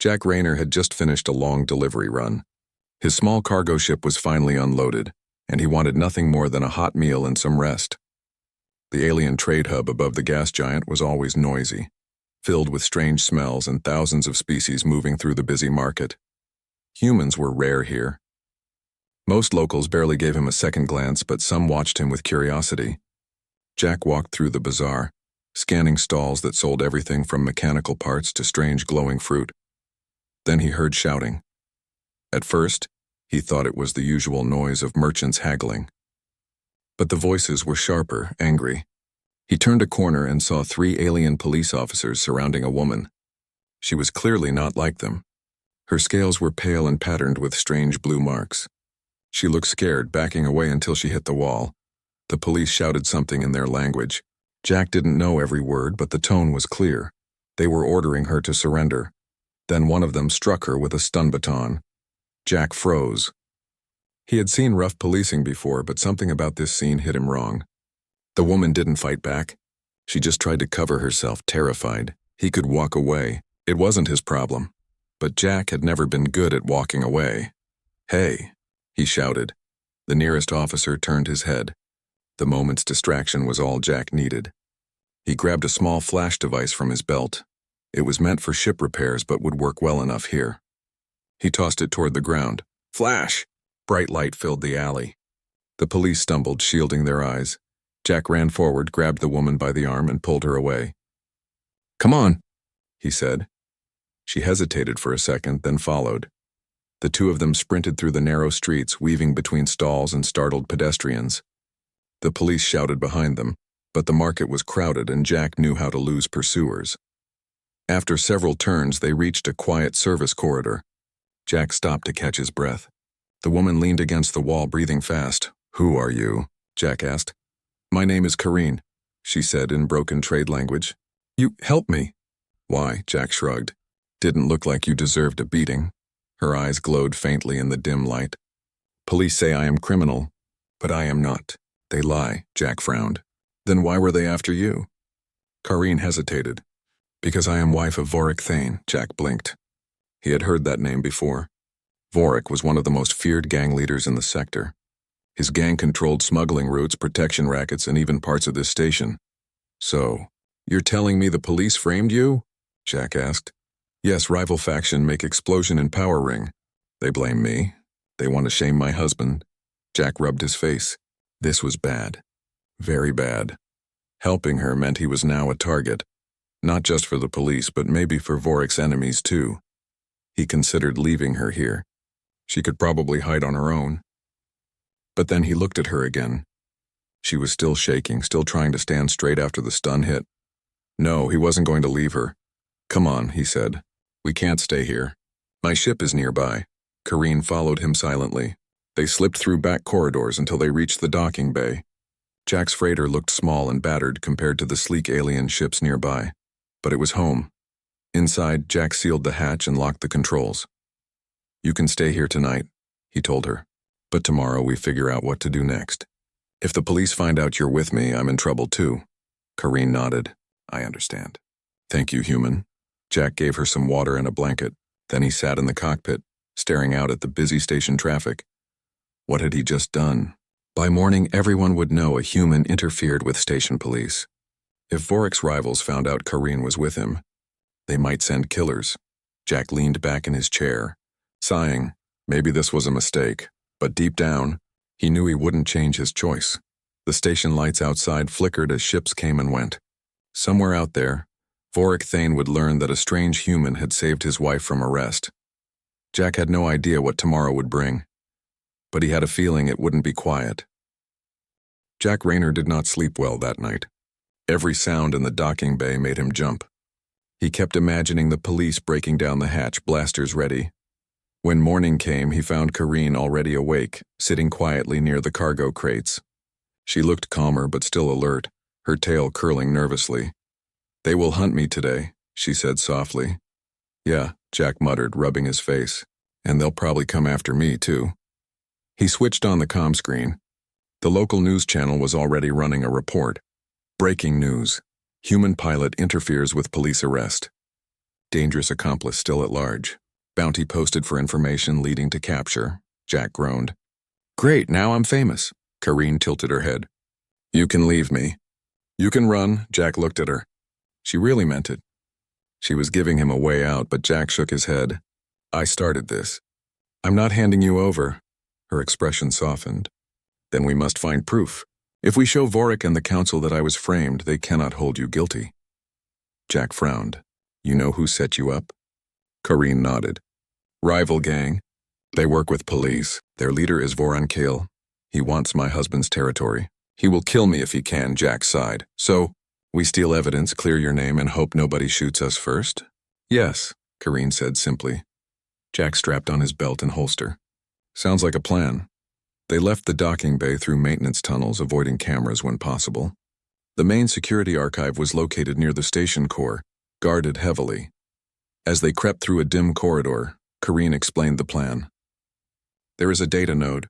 Jack Rayner had just finished a long delivery run. His small cargo ship was finally unloaded, and he wanted nothing more than a hot meal and some rest. The alien trade hub above the gas giant was always noisy, filled with strange smells and thousands of species moving through the busy market. Humans were rare here. Most locals barely gave him a second glance, but some watched him with curiosity. Jack walked through the bazaar, scanning stalls that sold everything from mechanical parts to strange glowing fruit. Then he heard shouting. At first, he thought it was the usual noise of merchants haggling. But the voices were sharper, angry. He turned a corner and saw 3 alien police officers surrounding a woman. She was clearly not like them. Her scales were pale and patterned with strange blue marks. She looked scared, backing away until she hit the wall. The police shouted something in their language. Jack didn't know every word, but the tone was clear. They were ordering her to surrender. Then one of them struck her with a stun baton. Jack froze. He had seen rough policing before, but something about this scene hit him wrong. The woman didn't fight back. She just tried to cover herself, terrified. He could walk away. It wasn't his problem. But Jack had never been good at walking away. "Hey," he shouted. The nearest officer turned his head. The moment's distraction was all Jack needed. He grabbed a small flash device from his belt. It was meant for ship repairs but would work well enough here. He tossed it toward the ground. Flash! Bright light filled the alley. The police stumbled, shielding their eyes. Jack ran forward, grabbed the woman by the arm, and pulled her away. "Come on," he said. She hesitated for a second, then followed. The two of them sprinted through the narrow streets, weaving between stalls and startled pedestrians. The police shouted behind them, but the market was crowded and Jack knew how to lose pursuers. After several turns, they reached a quiet service corridor. Jack stopped to catch his breath. The woman leaned against the wall, breathing fast. "Who are you?" Jack asked. "My name is Kareen," she said in broken trade language. "You help me." "Why?" Jack shrugged. "Didn't look like you deserved a beating." Her eyes glowed faintly in the dim light. "Police say I am criminal, but I am not." "They lie," Jack frowned. "Then why were they after you?" Kareen hesitated. "Because I am wife of Vorik Thane," Jack blinked. He had heard that name before. Vorik was one of the most feared gang leaders in the sector. His gang controlled smuggling routes, protection rackets, and even parts of this station. "So, you're telling me the police framed you?" Jack asked. "Yes, rival faction make explosion in power ring. They blame me. They want to shame my husband." Jack rubbed his face. This was bad. Very bad. Helping her meant he was now a target. Not just for the police, but maybe for Vorik's enemies too. He considered leaving her here. She could probably hide on her own. But then he looked at her again. She was still shaking, still trying to stand straight after the stun hit. No, he wasn't going to leave her. "Come on," he said. "We can't stay here. My ship is nearby." Kareen followed him silently. They slipped through back corridors until they reached the docking bay. Jack's freighter looked small and battered compared to the sleek alien ships nearby. But it was home. Inside, Jack sealed the hatch and locked the controls. "You can stay here tonight," he told her. "But tomorrow we figure out what to do next. If the police find out you're with me, I'm in trouble too." Kareen nodded. "I understand." "Thank you, human." Jack gave her some water and a blanket. Then he sat in the cockpit, staring out at the busy station traffic. What had he just done? By morning, everyone would know a human interfered with station police. If Vorik's rivals found out Kareen was with him, they might send killers. Jack leaned back in his chair, sighing. Maybe this was a mistake, but deep down, he knew he wouldn't change his choice. The station lights outside flickered as ships came and went. Somewhere out there, Vorik Thane would learn that a strange human had saved his wife from arrest. Jack had no idea what tomorrow would bring, but he had a feeling it wouldn't be quiet. Jack Rayner did not sleep well that night. Every sound in the docking bay made him jump. He kept imagining the police breaking down the hatch, blasters ready. When morning came, he found Kareen already awake, sitting quietly near the cargo crates. She looked calmer but still alert, her tail curling nervously. "They will hunt me today," she said softly. "Yeah," Jack muttered, rubbing his face. "And they'll probably come after me, too." He switched on the comm screen. The local news channel was already running a report. Breaking news. Human pilot interferes with police arrest. Dangerous accomplice still at large. Bounty posted for information leading to capture. Jack groaned. Great, now I'm famous. Kareen tilted her head. You can leave me. You can run. Jack looked at her. She really meant it. She was giving him a way out, but Jack shook his head. I started this. I'm not handing you over. Her expression softened. Then we must find proof. If we show Vorik and the council that I was framed, they cannot hold you guilty. Jack frowned. You know who set you up? Kareen nodded. Rival gang. They work with police. Their leader is Voran Kale. He wants my husband's territory. He will kill me if he can, Jack sighed. So, we steal evidence, clear your name, and hope nobody shoots us first? Yes, Kareen said simply. Jack strapped on his belt and holster. Sounds like a plan. They left the docking bay through maintenance tunnels, avoiding cameras when possible. The main security archive was located near the station core, guarded heavily. As they crept through a dim corridor, Kareen explained the plan. There is a data node.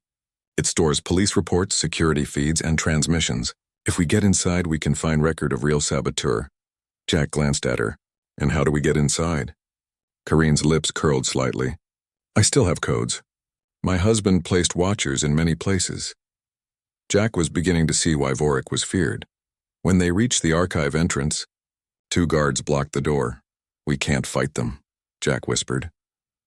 It stores police reports, security feeds, and transmissions. If we get inside, we can find record of real saboteur. Jack glanced at her. And how do we get inside? Kareen's lips curled slightly. I still have codes. My husband placed watchers in many places. Jack was beginning to see why Vorik was feared. When they reached the archive entrance, 2 guards blocked the door. We can't fight them, Jack whispered.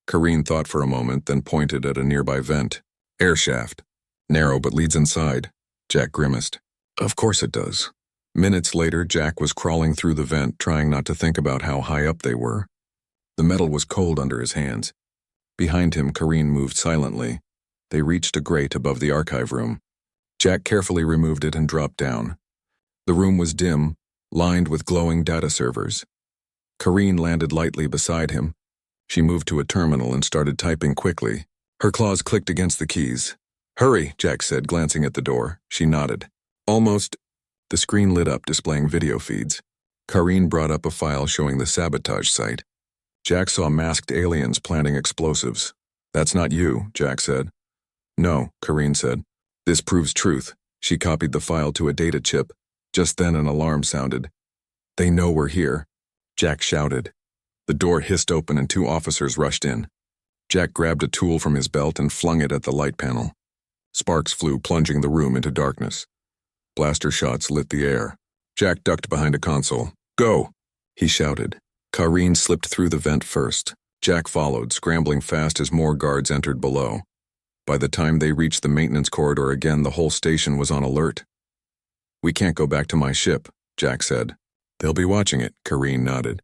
Kareen thought for a moment, then pointed at a nearby vent. Air shaft. Narrow but leads inside. Jack grimaced. Of course it does. Minutes later, Jack was crawling through the vent, trying not to think about how high up they were. The metal was cold under his hands. Behind him, Kareen moved silently. They reached a grate above the archive room. Jack carefully removed it and dropped down. The room was dim, lined with glowing data servers. Kareen landed lightly beside him. She moved to a terminal and started typing quickly. Her claws clicked against the keys. Hurry, Jack said, glancing at the door. She nodded. Almost. The screen lit up, displaying video feeds. Kareen brought up a file showing the sabotage site. Jack saw masked aliens planting explosives. That's not you, Jack said. No, Kareen said. This proves truth. She copied the file to a data chip. Just then an alarm sounded. They know we're here, Jack shouted. The door hissed open and 2 officers rushed in. Jack grabbed a tool from his belt and flung it at the light panel. Sparks flew, plunging the room into darkness. Blaster shots lit the air. Jack ducked behind a console. Go, he shouted. Kareen slipped through the vent first. Jack followed, scrambling fast as more guards entered below. By the time they reached the maintenance corridor again, the whole station was on alert. We can't go back to my ship, Jack said. They'll be watching it, Kareen nodded.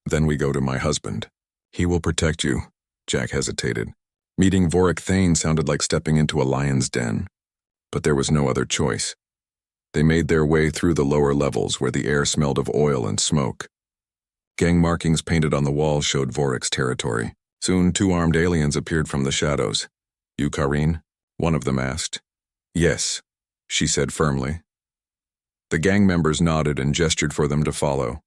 Then we go to my husband. He will protect you, Jack hesitated. Meeting Vorik Thane sounded like stepping into a lion's den. But there was no other choice. They made their way through the lower levels where the air smelled of oil and smoke. Gang markings painted on the walls showed Vorik's territory. Soon 2 armed aliens appeared from the shadows. You, Kareen? One of them asked. Yes, she said firmly. The gang members nodded and gestured for them to follow.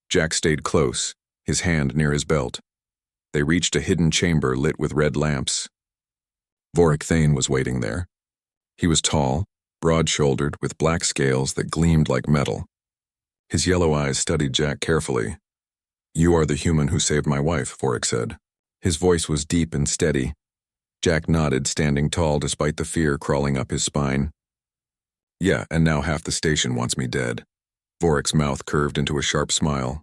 Jack stayed close, his hand near his belt. They reached a hidden chamber lit with red lamps. Vorik Thane was waiting there. He was tall, broad-shouldered, with black scales that gleamed like metal. His yellow eyes studied Jack carefully. You are the human who saved my wife, Vorik said. His voice was deep and steady. Jack nodded, standing tall despite the fear crawling up his spine. Yeah, and now half the station wants me dead. Vorik's mouth curved into a sharp smile.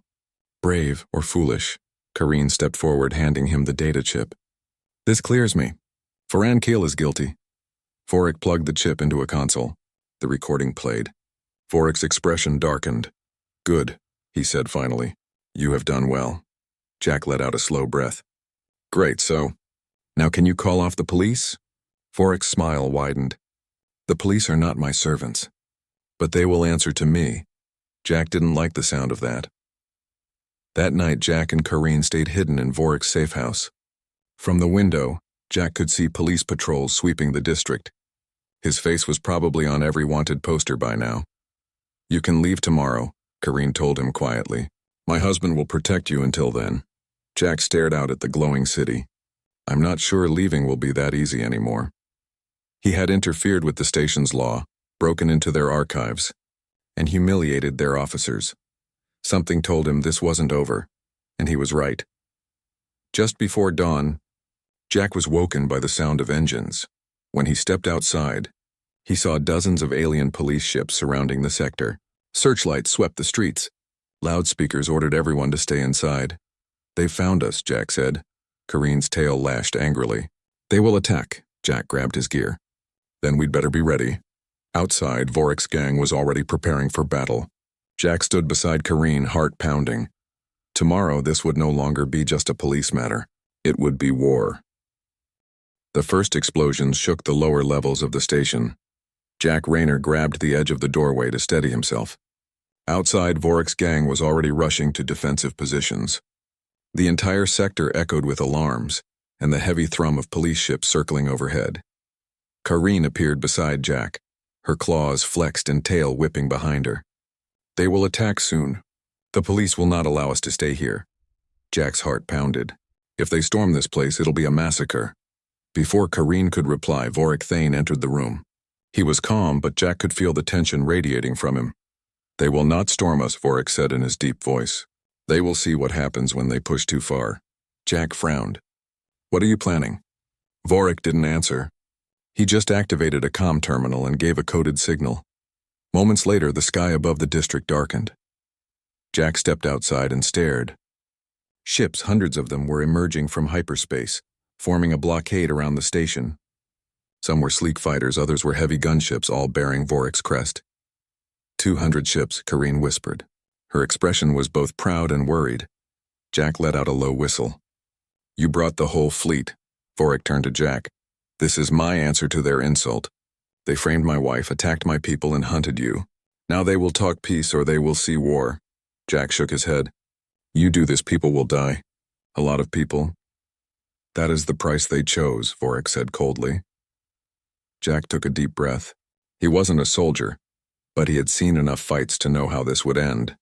Brave or foolish, Kareen stepped forward, handing him the data chip. This clears me. Voran Kale is guilty. Vorik plugged the chip into a console. The recording played. Vorik's expression darkened. Good, he said finally. You have done well. Jack let out a slow breath. Great, so now can you call off the police? Vorik's smile widened. The police are not my servants, but they will answer to me. Jack didn't like the sound of that. That night, Jack and Kareen stayed hidden in Vorik's safe house. From the window, Jack could see police patrols sweeping the district. His face was probably on every wanted poster by now. You can leave tomorrow, Kareen told him quietly. My husband will protect you until then. Jack stared out at the glowing city. I'm not sure leaving will be that easy anymore. He had interfered with the station's law, broken into their archives, and humiliated their officers. Something told him this wasn't over. And he was right. Just before dawn, Jack was woken by the sound of engines. When he stepped outside, he saw dozens of alien police ships surrounding the sector. Searchlights swept the streets. Loudspeakers ordered everyone to stay inside. "They found us," Jack said. Kareen's tail lashed angrily. "They will attack." Jack grabbed his gear. "Then we'd better be ready." Outside, Vorik's gang was already preparing for battle. Jack stood beside Kareen, heart pounding. Tomorrow, this would no longer be just a police matter. It would be war. The first explosions shook the lower levels of the station. Jack Rayner grabbed the edge of the doorway to steady himself. Outside, Vorik's gang was already rushing to defensive positions. The entire sector echoed with alarms and the heavy thrum of police ships circling overhead. Kareen appeared beside Jack, her claws flexed and tail whipping behind her. "They will attack soon. The police will not allow us to stay here." Jack's heart pounded. "If they storm this place, it'll be a massacre." Before Kareen could reply, Vorik Thane entered the room. He was calm, but Jack could feel the tension radiating from him. "They will not storm us," Vorik said in his deep voice. "They will see what happens when they push too far." Jack frowned. "What are you planning?" Vorik didn't answer. He just activated a comm terminal and gave a coded signal. Moments later, the sky above the district darkened. Jack stepped outside and stared. Ships, hundreds of them, were emerging from hyperspace, forming a blockade around the station. Some were sleek fighters, others were heavy gunships, all bearing Vorik's crest. 200 ships, Kareen whispered. Her expression was both proud and worried. Jack let out a low whistle. "You brought the whole fleet." Vorik turned to Jack. "This is my answer to their insult. They framed my wife, attacked my people, and hunted you. Now they will talk peace or they will see war." Jack shook his head. "You do this, people will die. A lot of people." "That is the price they chose," Vorik said coldly. Jack took a deep breath. He wasn't a soldier, but he had seen enough fights to know how this would end.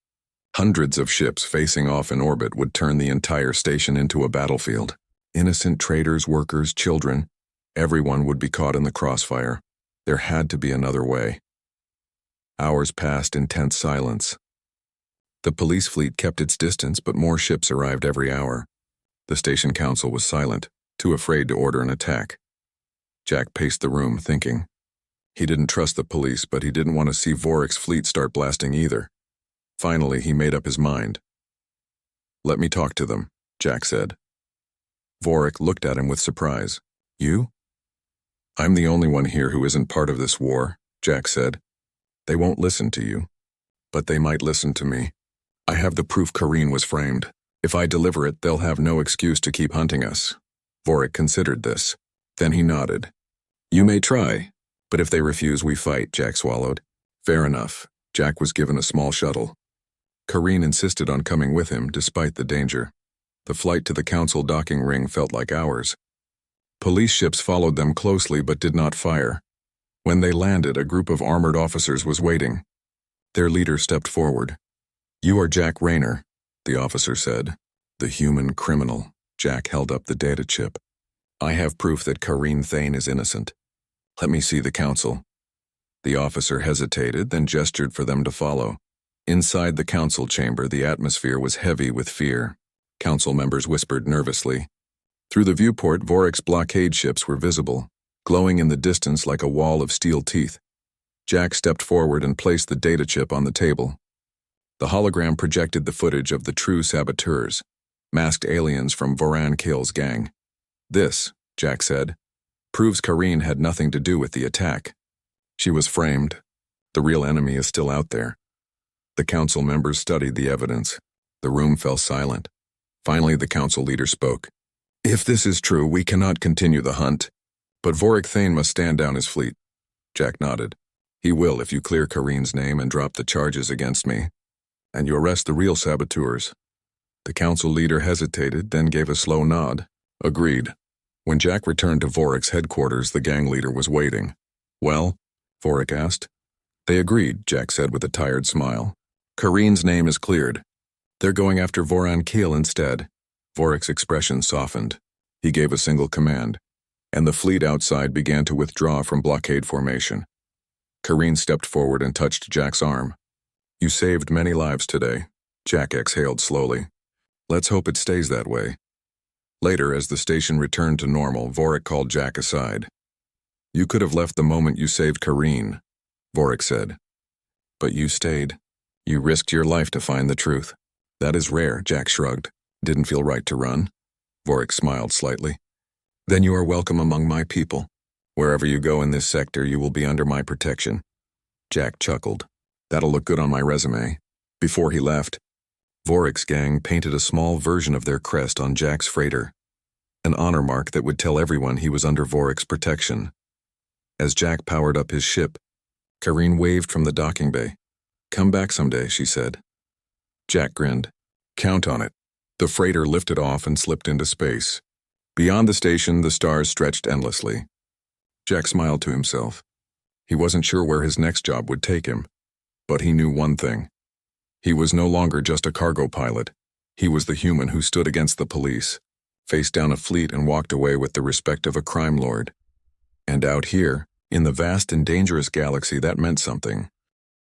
Hundreds of ships facing off in orbit would turn the entire station into a battlefield. Innocent traders, workers, children, everyone would be caught in the crossfire. There had to be another way. Hours passed in tense silence. The police fleet kept its distance, but more ships arrived every hour. The station council was silent, too afraid to order an attack. Jack paced the room, thinking. He didn't trust the police, but he didn't want to see Vorik's fleet start blasting either. Finally, he made up his mind. "Let me talk to them," Jack said. Vorik looked at him with surprise. "You?" "I'm the only one here who isn't part of this war," Jack said. "They won't listen to you, but they might listen to me. I have the proof Kareen was framed. If I deliver it, they'll have no excuse to keep hunting us." Vorik considered this. Then he nodded. "You may try, but if they refuse, we fight," Jack swallowed. "Fair enough." Jack was given a small shuttle. Kareen insisted on coming with him, despite the danger. The flight to the council docking ring felt like hours. Police ships followed them closely but did not fire. When they landed, a group of armored officers was waiting. Their leader stepped forward. "You are Jack Rayner," the officer said. "The human criminal." Jack held up the data chip. "I have proof that Kareen Thane is innocent. Let me see the council." The officer hesitated, then gestured for them to follow. Inside the council chamber, the atmosphere was heavy with fear. Council members whispered nervously. Through the viewport, Vorik's blockade ships were visible, glowing in the distance like a wall of steel teeth. Jack stepped forward and placed the data chip on the table. The hologram projected the footage of the true saboteurs, masked aliens from Voran Kale's gang. "This," Jack said, "proves Kareen had nothing to do with the attack. She was framed. The real enemy is still out there." The council members studied the evidence. The room fell silent. Finally, the council leader spoke. "If this is true, we cannot continue the hunt. But Vorik Thane must stand down his fleet." Jack nodded. "He will if you clear Kareen's name and drop the charges against me. And you arrest the real saboteurs." The council leader hesitated, then gave a slow nod. "Agreed." When Jack returned to Vorik's headquarters, the gang leader was waiting. "Well?" Vorik asked. "They agreed," Jack said with a tired smile. "Kareen's name is cleared. They're going after Voran Kale instead." Vorik's expression softened. He gave a single command, and the fleet outside began to withdraw from blockade formation. Kareen stepped forward and touched Jack's arm. "You saved many lives today." Jack exhaled slowly. Let's hope it stays that way. Later, as the station returned to normal, Vorik called Jack aside. You could have left the moment you saved Kareen, Vorik said. But you stayed. You risked your life to find the truth. That is rare, Jack shrugged. Didn't feel right to run. Vorik smiled slightly. Then you are welcome among my people. Wherever you go in this sector, you will be under my protection. Jack chuckled. That'll look good on my resume. Before he left, Vorik's gang painted a small version of their crest on Jack's freighter, an honor mark that would tell everyone he was under Vorik's protection. As Jack powered up his ship, Kareen waved from the docking bay. Come back someday, she said. Jack grinned. Count on it. The freighter lifted off and slipped into space. Beyond the station, the stars stretched endlessly. Jack smiled to himself. He wasn't sure where his next job would take him, but he knew one thing. He was no longer just a cargo pilot. He was the human who stood against the police, faced down a fleet and walked away with the respect of a crime lord. And out here, in the vast and dangerous galaxy, that meant something.